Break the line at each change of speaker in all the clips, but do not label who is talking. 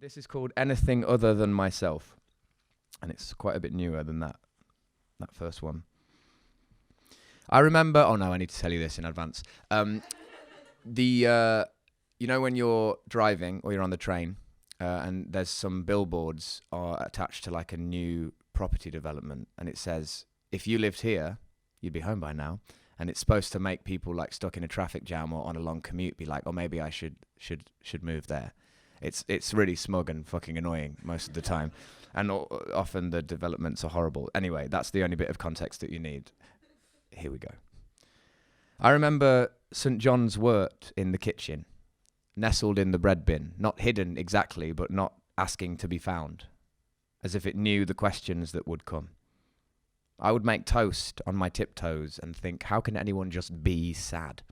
This is called Anything Other Than Myself, and it's quite a bit newer than that first one. I remember, oh no, I need to tell you this in advance. You know when you're driving or you're on the train, and there's some billboards are attached to like a new property development, and it says, if you lived here, you'd be home by now. And it's supposed to make people like stuck in a traffic jam or on a long commute be like, oh, maybe I should move there. It's really smug and fucking annoying most of the time. And often the developments are horrible. Anyway, that's the only bit of context that you need. Here we go. I remember St. John's wort in the kitchen, nestled in the bread bin, not hidden exactly, but not asking to be found, as if it knew the questions that would come. I would make toast on my tiptoes and think, how can anyone just be sad?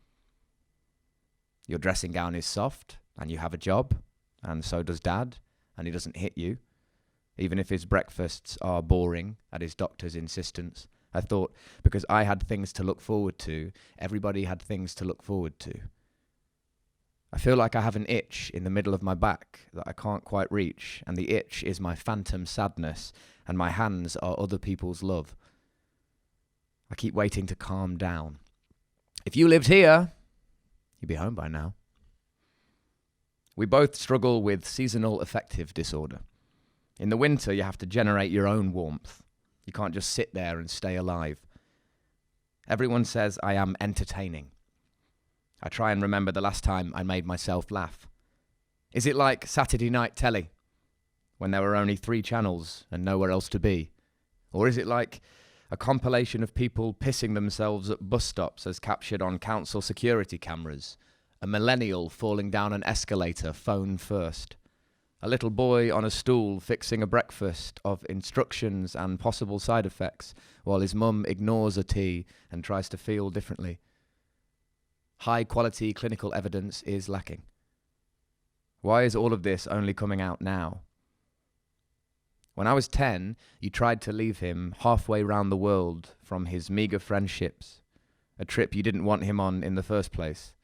Your dressing gown is soft, and you have a job, and so does Dad, and he doesn't hit you, even if his breakfasts are boring at his doctor's insistence. I thought, because I had things to look forward to, everybody had things to look forward to. I feel like I have an itch in the middle of my back that I can't quite reach, and the itch is my phantom sadness, and my hands are other people's love. I keep waiting to calm down. If you lived here, you'd be home by now. We both struggle with seasonal affective disorder. In the winter, you have to generate your own warmth. You can't just sit there and stay alive. Everyone says I am entertaining. I try and remember the last time I made myself laugh. Is it like Saturday night telly, when there were only 3 channels and nowhere else to be? Or is it like a compilation of people pissing themselves at bus stops as captured on council security cameras, a millennial falling down an escalator phone first, a little boy on a stool fixing a breakfast of instructions and possible side effects while his mum ignores a tea and tries to feel differently? High quality clinical evidence is lacking. Why is all of this only coming out now? When I was 10, you tried to leave him halfway round the world from his meager friendships, a trip you didn't want him on in the first place.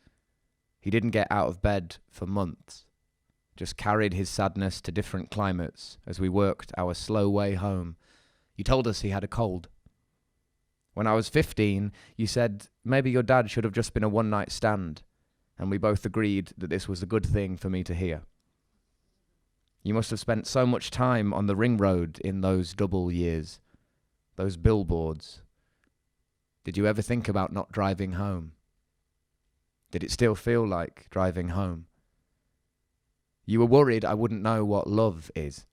He didn't get out of bed for months, just carried his sadness to different climates as we worked our slow way home. You told us he had a cold. When I was 15, you said maybe your dad should have just been a one-night stand, and we both agreed that this was a good thing for me to hear. You must have spent so much time on the ring road in those double years, those billboards. Did you ever think about not driving home? Did it still feel like driving home? You were worried I wouldn't know what love is.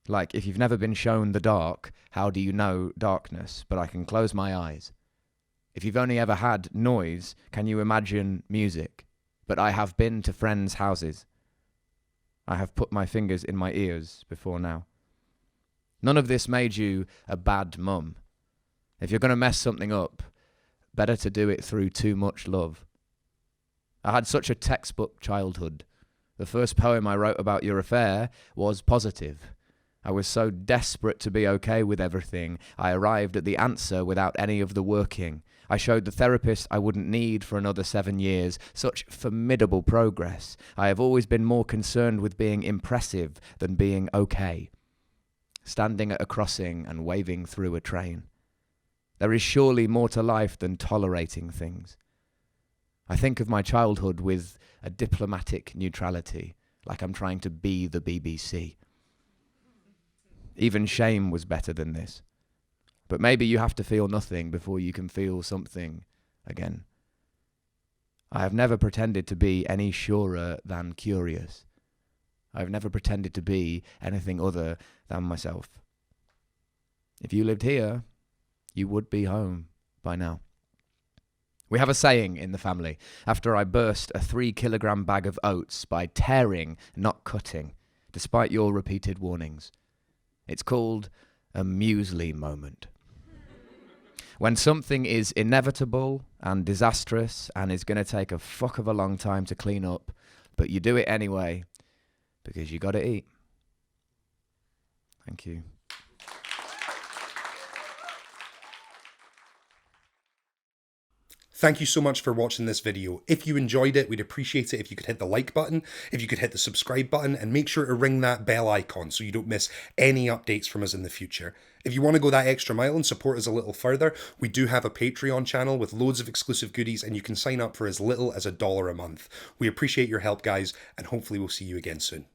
Like, if you've never been shown the dark, how do you know darkness? But I can close my eyes. If you've only ever had noise, can you imagine music? But I have been to friends' houses. I have put my fingers in my ears before now. None of this made you a bad mum. If you're going to mess something up, better to do it through too much love. I had such a textbook childhood. The first poem I wrote about your affair was positive. I was so desperate to be okay with everything, I arrived at the answer without any of the working. I showed the therapist I wouldn't need for another 7 years. Such formidable progress. I have always been more concerned with being impressive than being okay. Standing at a crossing and waving through a train. There is surely more to life than tolerating things. I think of my childhood with a diplomatic neutrality, like I'm trying to be the BBC. Even shame was better than this. But maybe you have to feel nothing before you can feel something again. I have never pretended to be any surer than curious. I have never pretended to be anything other than myself. If you lived here, you would be home by now. We have a saying in the family. After I burst a 3-kilogram bag of oats by tearing, not cutting, despite your repeated warnings. It's called a muesli moment. When something is inevitable and disastrous and is going to take a fuck of a long time to clean up, but you do it anyway because you got to eat. Thank you.
Thank you so much for watching this video. If you enjoyed it, we'd appreciate it if you could hit the like button, if you could hit the subscribe button, and make sure to ring that bell icon so you don't miss any updates from us in the future. If you want to go that extra mile and support us a little further, we do have a Patreon channel with loads of exclusive goodies, and you can sign up for as little as $1 a month. We appreciate your help, guys, and hopefully we'll see you again soon.